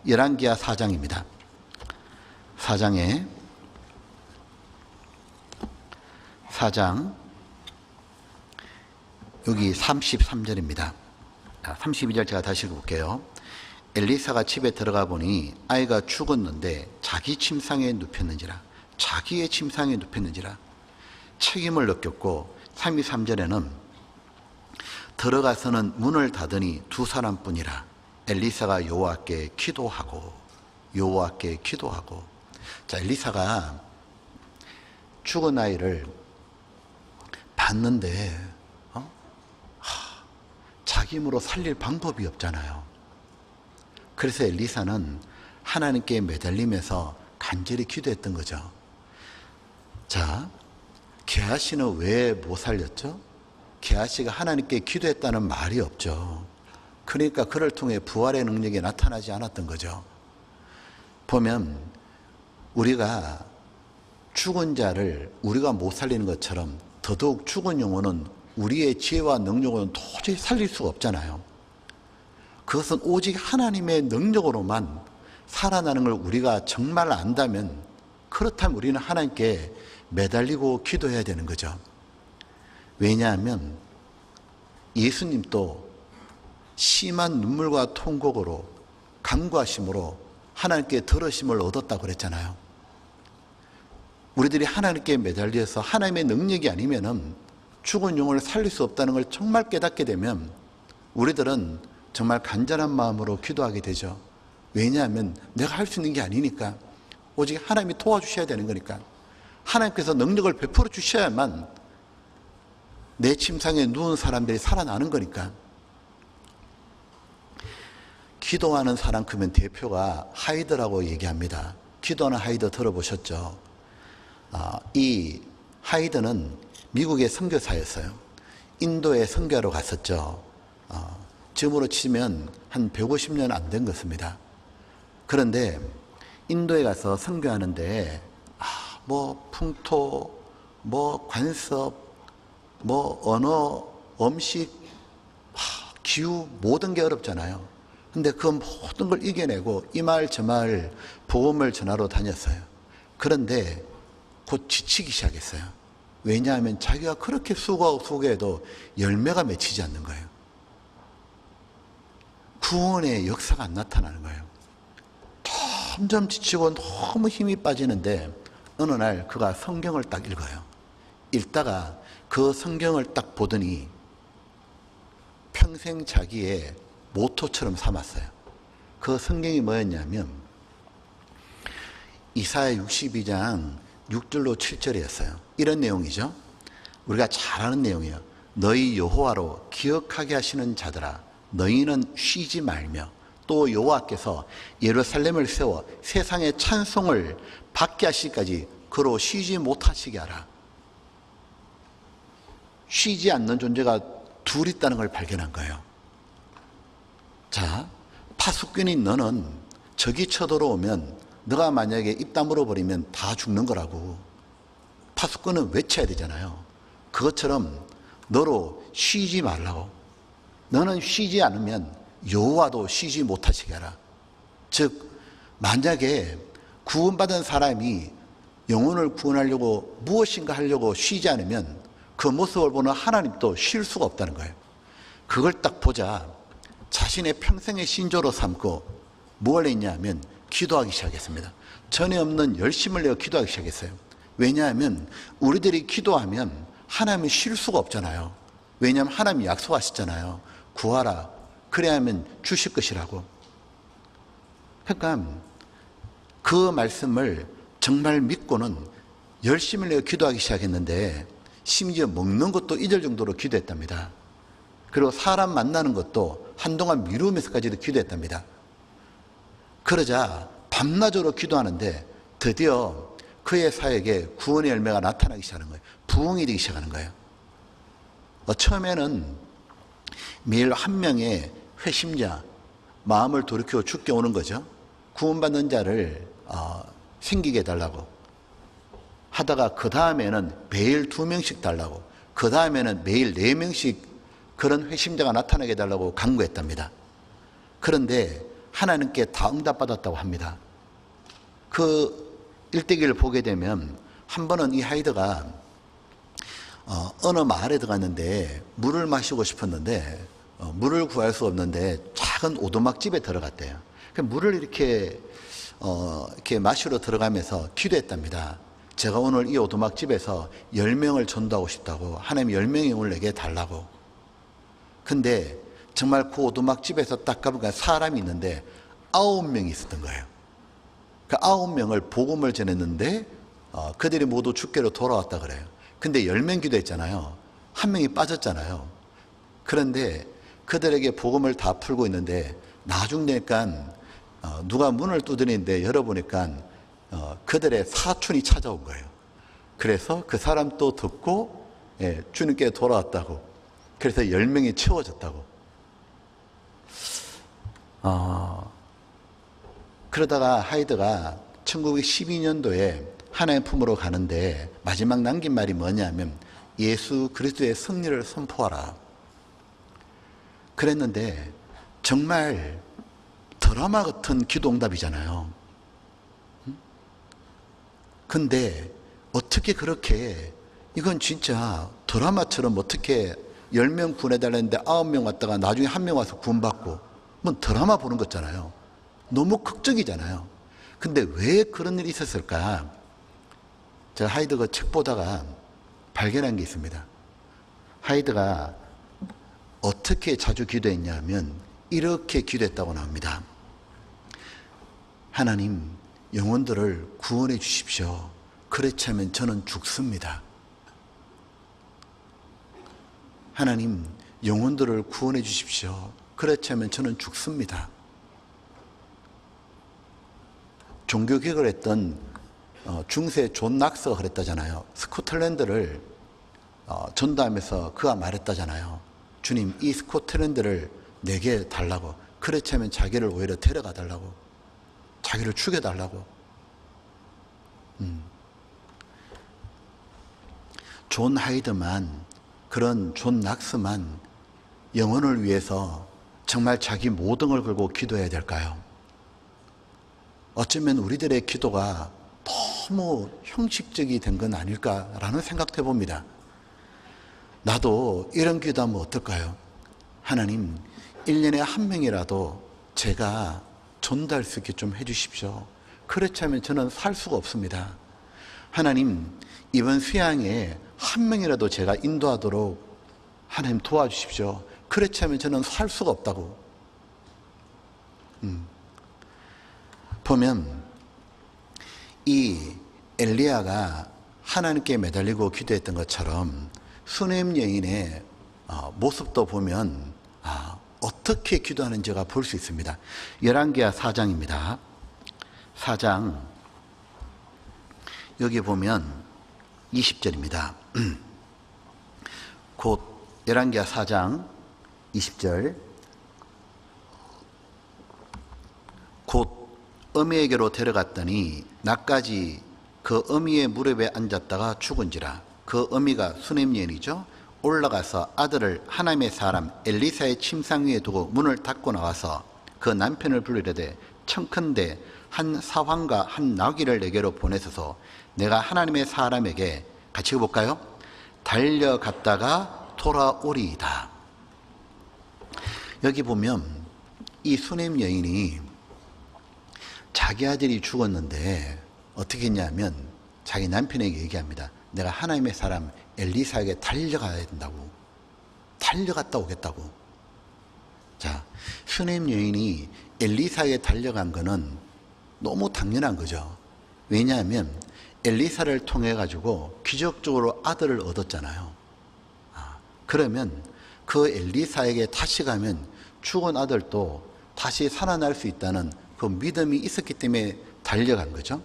열왕기하 4장입니다. 4장 여기 33절입니다. 32절 제가 다시 읽어볼게요. 엘리사가 집에 들어가 보니 아이가 죽었는데 자기 침상에 눕혔는지라. 자기의 침상에 눕혔는지라. 책임을 느꼈고 33절에는 들어가서는 문을 닫으니 두 사람뿐이라. 엘리사가 여호와께 기도하고. 자, 엘리사가 죽은 아이를 봤는데 자기 힘으로 살릴 방법이 없잖아요. 그래서 엘리사는 하나님께 매달리면서 간절히 기도했던 거죠. 자, 게하시는 왜 못 살렸죠? 게하시가 하나님께 기도했다는 말이 없죠. 그러니까 그를 통해 부활의 능력이 나타나지 않았던 거죠. 보면 우리가 죽은 자를 우리가 못 살리는 것처럼 더더욱 죽은 영혼은 우리의 지혜와 능력으로는 도저히 살릴 수가 없잖아요. 그것은 오직 하나님의 능력으로만 살아나는 걸 우리가 정말 안다면, 그렇다면 우리는 하나님께 매달리고 기도해야 되는 거죠. 왜냐하면 예수님도 심한 눈물과 통곡으로 간구하심으로 하나님께 들으심을 얻었다고 그랬잖아요. 우리들이 하나님께 매달려서 하나님의 능력이 아니면은 죽은 영혼을 살릴 수 없다는 걸 정말 깨닫게 되면 우리들은 정말 간절한 마음으로 기도하게 되죠. 왜냐하면 내가 할 수 있는 게 아니니까, 오직 하나님이 도와주셔야 되는 거니까, 하나님께서 능력을 베풀어 주셔야만 내 침상에 누운 사람들이 살아나는 거니까. 기도하는 사람 크면 대표가 하이드라고 얘기합니다. 기도하는 하이드 들어보셨죠? 이 하이드는 미국의 선교사였어요. 인도에 선교하러 갔었죠. 지금으로 치면 한 150년 안 된 것입니다. 그런데 인도에 가서 선교하는데 뭐 풍토, 뭐 관습, 뭐 언어, 음식, 기후, 모든 게 어렵잖아요. 근데 그 모든 걸 이겨내고 이 말 저 말 복음을 전하러 다녔어요. 그런데 곧 지치기 시작했어요. 왜냐하면 자기가 그렇게 수고해도 열매가 맺히지 않는 거예요. 구원의 역사가 안 나타나는 거예요. 점점 지치고 너무 힘이 빠지는데 어느 날 그가 성경을 딱 읽어요. 읽다가 그 성경을 딱 보더니 평생 자기의 모토처럼 삼았어요. 그 성경이 뭐였냐면 이사야 62장 6절로 7절이었어요. 이런 내용이죠. 우리가 잘 아는 내용이에요. 너희 여호와로 기억하게 하시는 자들아, 너희는 쉬지 말며 또 여호와께서 예루살렘을 세워 세상의 찬송을 받게 하시기까지 그로 쉬지 못하시게 하라. 쉬지 않는 존재가 둘 있다는 걸 발견한 거예요. 자, 파수꾼인 너는 적이 쳐들어오면 너가 만약에 입 다물어 버리면 다 죽는 거라고. 파수꾼은 외쳐야 되잖아요. 그것처럼 너로 쉬지 말라고. 너는 쉬지 않으면 여호와도 쉬지 못하시게 하라. 즉 만약에 구원받은 사람이 영혼을 구원하려고 무엇인가 하려고 쉬지 않으면 그 모습을 보는 하나님도 쉴 수가 없다는 거예요. 그걸 딱 보자 자신의 평생의 신조로 삼고 뭘 했냐면 기도하기 시작했습니다. 전에 없는 열심을 내어 기도하기 시작했어요. 왜냐하면 우리들이 기도하면 하나님은 쉴 수가 없잖아요. 왜냐하면 하나님이 약속하셨잖아요. 구하라. 그래야 하면 주실 것이라고. 그러니까 그 말씀을 정말 믿고는 열심을 내어 기도하기 시작했는데 심지어 먹는 것도 잊을 정도로 기도했답니다. 그리고 사람 만나는 것도 한동안 미루면서까지도 기도했답니다. 그러자 밤낮으로 기도하는데 드디어 그의 사역에 구원의 열매가 나타나기 시작하는 거예요. 부흥이 되기 시작하는 거예요. 처음에는 매일 한 명의 회심자, 마음을 돌이켜 죽게 오는 거죠. 구원받는 자를 생기게 해달라고 하다가 그 다음에는 매일 2명씩 달라고, 그 다음에는 매일 4명씩 그런 회심자가 나타나게 해달라고 간구했답니다. 그런데 하나님께 다 응답받았다고 합니다. 그 일대기를 보게 되면 한 번은 이 하이드가 어느 마을에 들어갔는데 물을 마시고 싶었는데 물을 구할 수 없는데 작은 오두막집에 들어갔대요. 물을 이렇게 마시러 들어가면서 기도했답니다. 제가 오늘 이 오두막집에서 10명을 전도하고 싶다고, 하나님 10명의 영을 내게 달라고. 근데 정말 그 오두막집에서 딱 가보니까 사람이 있는데 9명이 있었던 거예요. 그 9명을 복음을 전했는데 그들이 모두 주께로 돌아왔다 그래요. 근데 10명 기도했잖아요. 한 명이 빠졌잖아요. 그런데 그들에게 복음을 다 풀고 있는데 나중 되니까 누가 문을 두드리는데 열어보니까 그들의 사촌이 찾아온 거예요. 그래서 그 사람 또 듣고 주님께 돌아왔다고. 그래서 10명이 채워졌다고. 그러다가 하이드가 1912년도에 하나님 품으로 가는데 마지막 남긴 말이 뭐냐면 예수 그리스도의 승리를 선포하라. 그랬는데 정말 드라마 같은 기도응답이잖아요. 근데 어떻게 그렇게, 이건 진짜 드라마처럼 어떻게 10명 구원해달라는데 9명 왔다가 나중에 1명 와서 구원받고, 뭐 드라마 보는 거잖아요. 너무 극적이잖아요. 근데 왜 그런 일이 있었을까? 제가 하이드가 책 보다가 발견한 게 있습니다. 하이드가 어떻게 자주 기도했냐면 이렇게 기도했다고 나옵니다. 하나님, 영혼들을 구원해 주십시오. 그렇지 않으면 저는 죽습니다. 하나님, 영혼들을 구원해 주십시오. 그렇지 않으면 저는 죽습니다. 종교개혁을 했던 중세 존 낙스가 그랬다잖아요. 스코틀랜드를 전도하면서 그가 말했다잖아요. 주님, 이 스코틀랜드를 내게 달라고. 그렇지 않으면 자기를 오히려 데려가 달라고. 자기를 죽여달라고. 존 하이드만, 그런 존 낙스만 영혼을 위해서 정말 자기 모든 걸 걸고 기도해야 될까요? 어쩌면 우리들의 기도가 너무 형식적이 된 건 아닐까라는 생각도 해봅니다. 나도 이런 기도하면 어떨까요? 하나님, 1년에 한 명이라도 제가 전도할 수 있게 좀 해주십시오. 그렇지 않으면 저는 살 수가 없습니다. 하나님, 이번 수양에 한 명이라도 제가 인도하도록 하나님 도와주십시오. 그렇지 않으면 저는 살 수가 없다고. 보면 이 엘리야가 하나님께 매달리고 기도했던 것처럼 수넴 여인의 모습도 보면 어떻게 기도하는지가 볼 수 있습니다. 열왕기하 4장입니다. 4장 여기 보면 20절입니다. 곧 열왕기하 4장 20절, 곧 어미에게로 데려갔더니 낮까지 그 어미의 무릎에 앉았다가 죽은지라. 그 어미가 수넴 여인이죠. 올라가서 아들을 하나님의 사람 엘리사의 침상 위에 두고 문을 닫고 나와서 그 남편을 부르려되 청컨대 한 사환과 한 나귀를 내게로 보내소서. 내가 하나님의 사람에게, 같이 볼까요? 달려갔다가 돌아오리이다. 여기 보면 이 수넴 여인이 자기 아들이 죽었는데 어떻게 했냐면 자기 남편에게 얘기합니다. 내가 하나님의 사람 엘리사에게 달려가야 된다고. 달려갔다 오겠다고. 자, 수넴 여인이 엘리사에게 달려간 거는 너무 당연한 거죠. 왜냐하면 엘리사를 통해 가지고 기적적으로 아들을 얻었잖아요. 그러면 그 엘리사에게 다시 가면 죽은 아들도 다시 살아날 수 있다는 그 믿음이 있었기 때문에 달려간 거죠.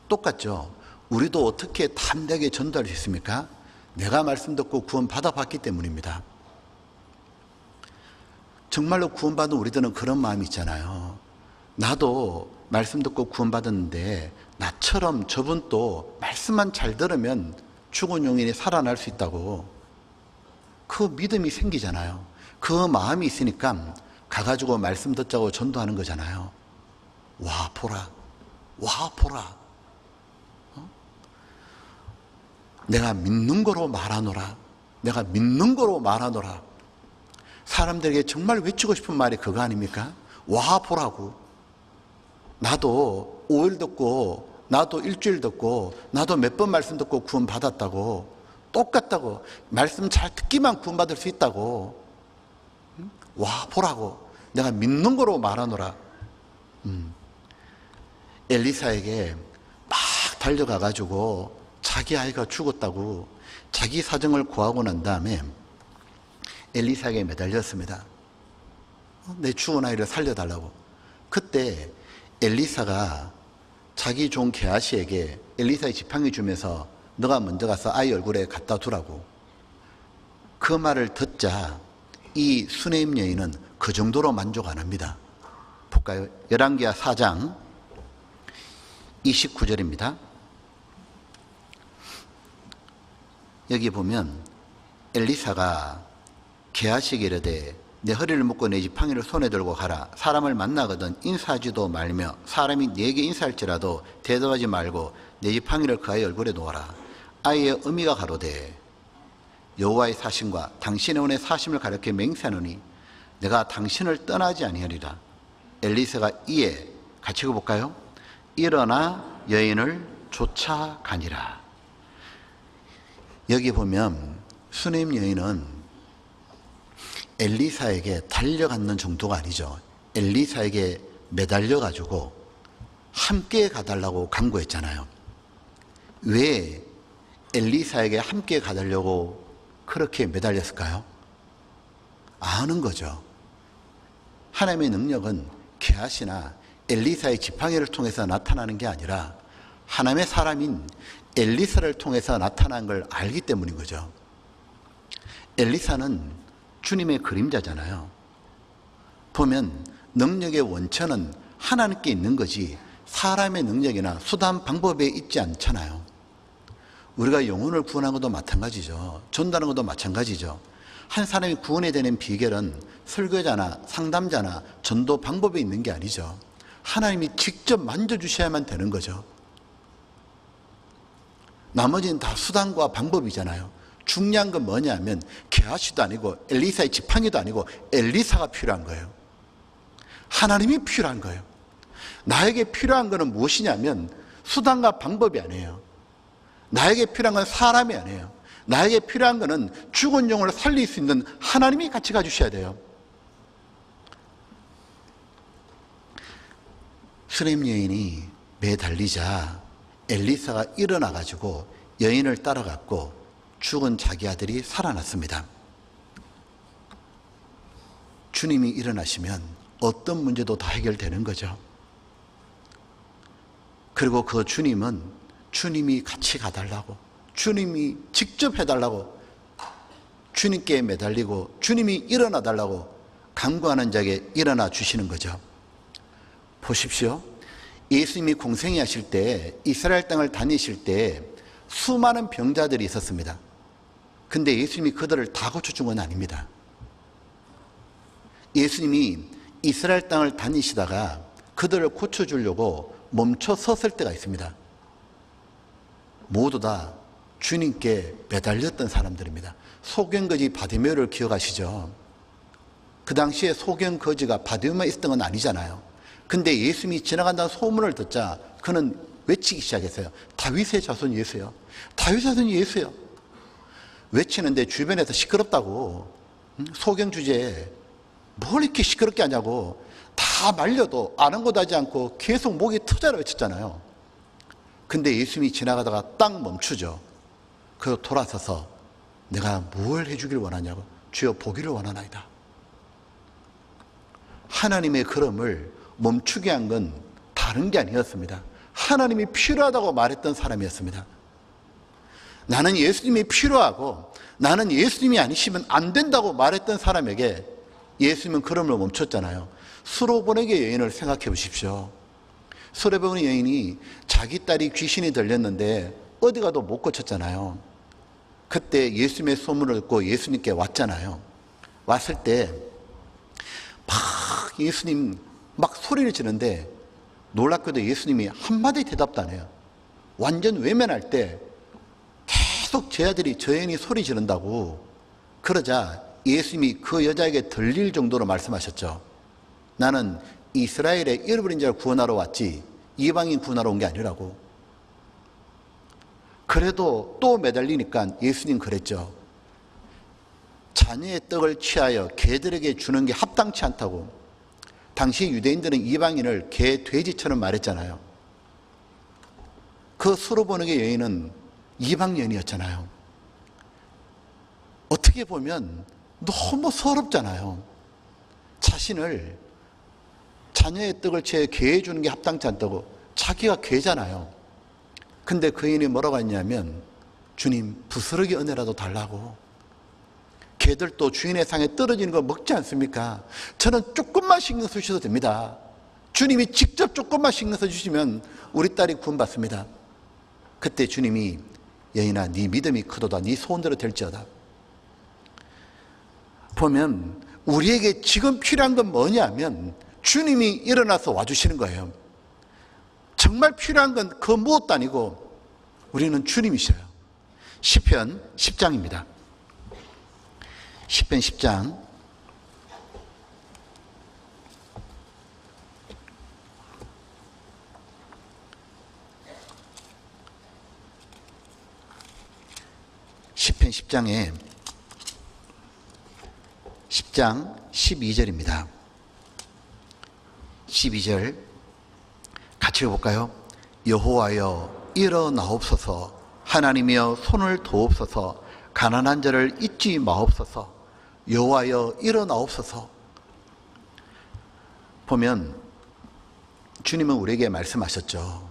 똑같죠. 우리도 어떻게 담대하게 전도할 수 있습니까? 내가 말씀 듣고 구원 받아봤기 때문입니다. 정말로 구원받은 우리들은 그런 마음이 있잖아요. 나도 말씀 듣고 구원받았는데 나처럼 저분도 말씀만 잘 들으면 죽은 영혼이 살아날 수 있다고. 그 믿음이 생기잖아요. 그 마음이 있으니까 가가지고 말씀 듣자고 전도하는 거잖아요. 와 보라, 와 보라. 내가 믿는 거로 말하노라. 내가 믿는 거로 말하노라. 사람들에게 정말 외치고 싶은 말이 그거 아닙니까? 와 보라고. 나도 5일 듣고, 나도 일주일 듣고, 나도 몇 번 말씀 듣고 구원 받았다고. 똑같다고. 말씀 잘 듣기만 구원 받을 수 있다고. 와 보라고. 내가 믿는 거로 말하노라. 엘리사에게 막 달려가가지고 자기 아이가 죽었다고 자기 사정을 고하고 난 다음에 엘리사에게 매달렸습니다. 내 죽은 아이를 살려달라고. 그때 엘리사가 자기 종 게하시에게 엘리사의 지팡이 주면서 너가 먼저 가서 아이 얼굴에 갖다 두라고. 그 말을 듣자 이 수네임 여인은 그 정도로 만족 안 합니다. 볼까요? 열왕기하 4장 29절입니다. 여기 보면 엘리사가 게하시에게 이르되 내 허리를 묶고 내 지팡이를 손에 들고 가라. 사람을 만나거든 인사하지도 말며 사람이 네게 인사할지라도 대답하지 말고 내 지팡이를 그 아이 얼굴에 놓아라. 아이의 어미가 가로되 여호와의 사심과 당신의 은혜 사심을 가리켜 맹세하노니 내가 당신을 떠나지 아니하리라. 엘리사가 이에 같이 읽어볼까요? 일어나 여인을 쫓아가니라. 여기 보면 수네임 여인은 엘리사에게 달려가는 정도가 아니죠. 엘리사에게 매달려가지고 함께 가달라고 간구했잖아요. 왜 엘리사에게 함께 가달라고 그렇게 매달렸을까요? 아는 거죠. 하나님의 능력은 게하시나 엘리사의 지팡이를 통해서 나타나는 게 아니라 하나님의 사람인 엘리사를 통해서 나타난 걸 알기 때문인 거죠. 엘리사는 주님의 그림자잖아요. 보면 능력의 원천은 하나님께 있는 거지 사람의 능력이나 수단 방법에 있지 않잖아요. 우리가 영혼을 구원하는 것도 마찬가지죠. 전도하는 것도 마찬가지죠. 한 사람이 구원이 되는 비결은 설교자나 상담자나 전도 방법에 있는 게 아니죠. 하나님이 직접 만져주셔야만 되는 거죠. 나머지는 다 수단과 방법이잖아요. 중요한 건 뭐냐면 게하시도 아니고 엘리사의 지팡이도 아니고 엘리사가 필요한 거예요. 하나님이 필요한 거예요. 나에게 필요한 것은 무엇이냐면 수단과 방법이 아니에요. 나에게 필요한 건 사람이 아니에요. 나에게 필요한 것은 죽은 영혼을 살릴 수 있는 하나님이 같이 가주셔야 돼요. 수네임 여인이 매달리자 엘리사가 일어나가지고 여인을 따라갔고 죽은 자기 아들이 살아났습니다. 주님이 일어나시면 어떤 문제도 다 해결되는 거죠. 그리고 그 주님은 주님이 같이 가달라고, 주님이 직접 해달라고, 주님께 매달리고 주님이 일어나 달라고 간구하는 자에게 일어나 주시는 거죠. 보십시오. 예수님이 공생애 하실 때 이스라엘 땅을 다니실 때 수많은 병자들이 있었습니다. 근데 예수님이 그들을 다 고쳐준 건 아닙니다. 예수님이 이스라엘 땅을 다니시다가 그들을 고쳐주려고 멈춰 섰을 때가 있습니다. 모두 다 주님께 매달렸던 사람들입니다. 소경거지 바디메오를 기억하시죠? 그 당시에 소경거지가 바디메오만 있었던 건 아니잖아요. 근데 예수님이 지나간다는 소문을 듣자 그는 외치기 시작했어요. 다윗의 자손 예수요. 다윗의 자손 예수요. 외치는데 주변에서 시끄럽다고, 소경 주제에 뭘 이렇게 시끄럽게 하냐고 다 말려도 아랑곳 하지 않고 계속 목이 터져라 외쳤잖아요. 근데 예수님이 지나가다가 딱 멈추죠. 그리고 돌아서서 내가 뭘 해주길 원하냐고, 주여 보기를 원하나이다. 하나님의 걸음을 멈추게 한 건 다른 게 아니었습니다. 하나님이 필요하다고 말했던 사람이었습니다. 나는 예수님이 필요하고 나는 예수님이 아니시면 안 된다고 말했던 사람에게 예수님은 걸음을 멈췄잖아요. 수로보내게 여인을 생각해 보십시오. 수로보내 여인이 자기 딸이 귀신이 들렸는데 어디 가도 못 고쳤잖아요. 그때 예수님의 소문을 듣고 예수님께 왔잖아요. 왔을 때 막 예수님 막 소리를 지는데 놀랍게도 예수님이 한마디 대답도 안 해요. 완전 외면할 때 계속 제 아들이 저 여인이 소리 지른다고 그러자 예수님이 그 여자에게 들릴 정도로 말씀하셨죠. 나는 이스라엘의 잃어버린 자를 구원하러 왔지 이방인 구원하러 온 게 아니라고. 그래도 또 매달리니까 예수님 그랬죠. 자녀의 떡을 취하여 개들에게 주는 게 합당치 않다고. 당시 유대인들은 이방인을 개, 돼지처럼 말했잖아요. 그 수로보너게 여인은 이방 여인이었잖아요. 어떻게 보면 너무 서럽잖아요. 자신을 자녀의 떡을 취해 개에 주는 게 합당치 않다고. 자기가 개잖아요. 근데 그 여인이 뭐라고 했냐면 주님 부스러기 은혜라도 달라고. 개들도 주인의 상에 떨어지는 거 먹지 않습니까? 저는 조금만 신경 쓰셔도 됩니다. 주님이 직접 조금만 신경 써주시면 우리 딸이 구원받습니다. 그때 주님이 여인아 네 믿음이 크도다. 네 소원대로 될지어다. 보면 우리에게 지금 필요한 건 뭐냐면 주님이 일어나서 와주시는 거예요. 정말 필요한 건 그 무엇도 아니고 우리는 주님이셔요. 시편 10장입니다. 시편 10장 10장에 10장 12절입니다. 12절 같이 읽어볼까요? 여호와여 일어나옵소서. 하나님이여 손을 도옵소서. 가난한 자를 잊지 마옵소서. 여호와여 일어나옵소서. 보면 주님은 우리에게 말씀하셨죠.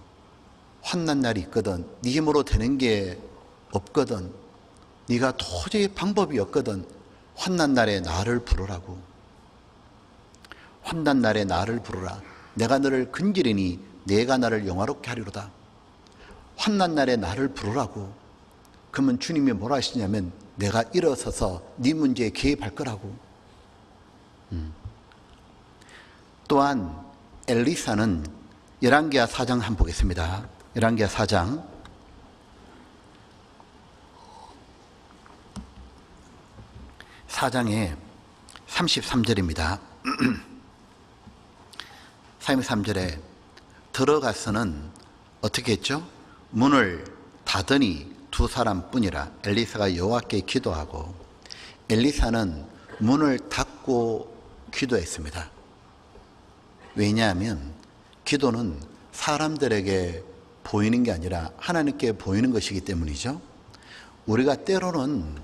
환난 날이 있거든. 네 힘으로 되는 게 없거든. 네가 도저히 방법이 없거든. 환난 날에 나를 부르라고. 환난 날에 나를 부르라. 내가 너를 근지리니 내가 나를 영화롭게 하리로다. 환난 날에 나를 부르라고. 그러면 주님이 뭐라 하시냐면 내가 일어서서 네 문제에 개입할 거라고. 또한 엘리사는 열왕기하 4장 한번 보겠습니다. 열왕기하 4장 4장에 33절입니다. 33절에 들어가서는 어떻게 했죠? 문을 닫으니 두 사람뿐이라. 엘리사가 여호와께 기도하고 엘리사는 문을 닫고 기도했습니다. 왜냐하면 기도는 사람들에게 보이는 게 아니라 하나님께 보이는 것이기 때문이죠. 우리가 때로는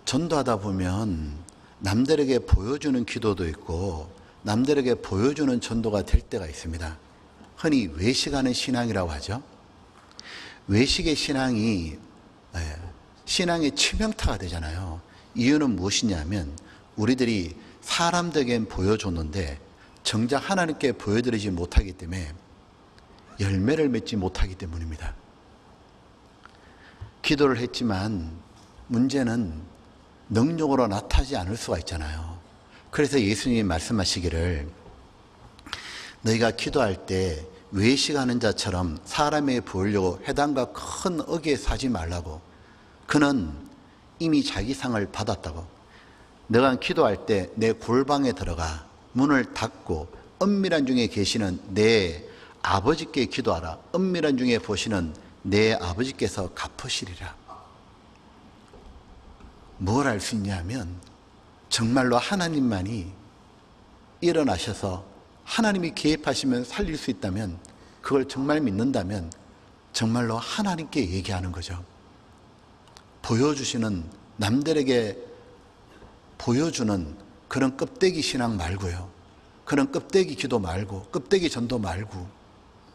전도하다 보면 남들에게 보여주는 기도도 있고 남들에게 보여주는 전도가 될 때가 있습니다. 흔히 외식하는 신앙이라고 하죠. 외식의 신앙이 신앙의 치명타가 되잖아요. 이유는 무엇이냐면 우리들이 사람들에겐 보여줬는데 정작 하나님께 보여드리지 못하기 때문에 열매를 맺지 못하기 때문입니다. 기도를 했지만 문제는 능력으로 나타나지 않을 수가 있잖아요. 그래서 예수님이 말씀하시기를 너희가 기도할 때 외식하는 자처럼 사람에게 보이려고 회당과 큰 어귀에 사지 말라고. 그는 이미 자기 상을 받았다고. 너가 기도할 때 내 골방에 들어가 문을 닫고 은밀한 중에 계시는 내 아버지께 기도하라. 은밀한 중에 보시는 내 아버지께서 갚으시리라. 뭘 알 수 있냐면 정말로 하나님만이 일어나셔서 하나님이 개입하시면 살릴 수 있다면 그걸 정말 믿는다면 정말로 하나님께 얘기하는 거죠. 보여주시는 남들에게 보여주는 그런 껍데기 신앙 말고요. 그런 껍데기 기도 말고 껍데기 전도 말고